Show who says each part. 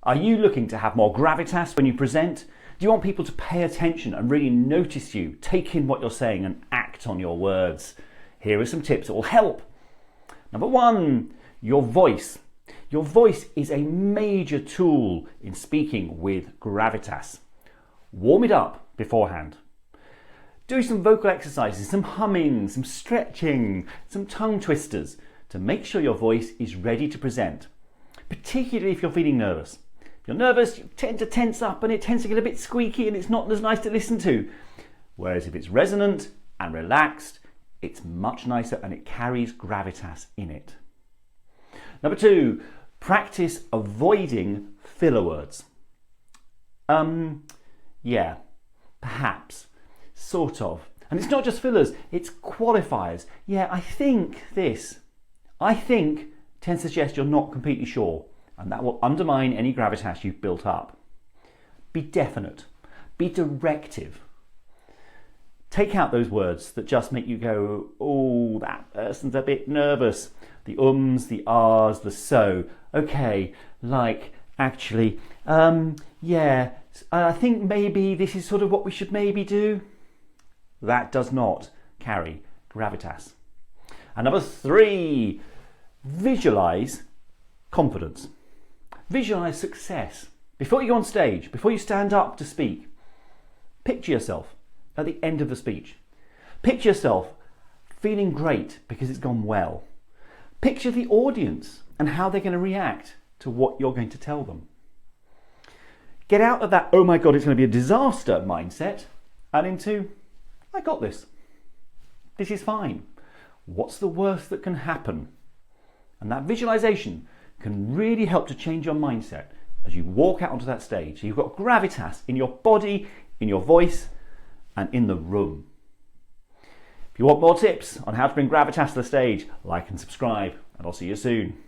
Speaker 1: Are you looking to have more gravitas when you present? Do you want people to pay attention and really notice you, take in what you're saying and act on your words? Here are some tips that will help. Number one, your voice. Your voice is a major tool in speaking with gravitas. Warm it up beforehand. Do some vocal exercises, some humming, some stretching, some tongue twisters to make sure your voice is ready to present, particularly if you're feeling nervous. If you're nervous, you tend to tense up and it tends to get a bit squeaky and it's not as nice to listen to. Whereas if it's resonant and relaxed, it's much nicer and it carries gravitas in it. Number two, practice avoiding filler words. Yeah, perhaps, sort of. And it's not just fillers, it's qualifiers. Yeah, I think this. I think tends to suggest you're not completely sure, and that will undermine any gravitas you've built up. Be definite, be directive. Take out those words that just make you go, oh, that person's a bit nervous. The ums, the ahs, the so. Okay, like, actually, yeah, I think maybe this is sort of what we should maybe do. That does not carry gravitas. And number three, visualize confidence. Visualize success. Before you go on stage, before you stand up to speak, picture yourself at the end of the speech. Picture yourself feeling great because it's gone well. Picture the audience and how they're going to react to what you're going to tell them. Get out of that, oh my God, it's going to be a disaster mindset and into, I got this. This is fine. What's the worst that can happen? And that visualization can really help to change your mindset as you walk out onto that stage. So you've got gravitas in your body, in your voice, and in the room. If you want more tips on how to bring gravitas to the stage, like and subscribe, and I'll see you soon.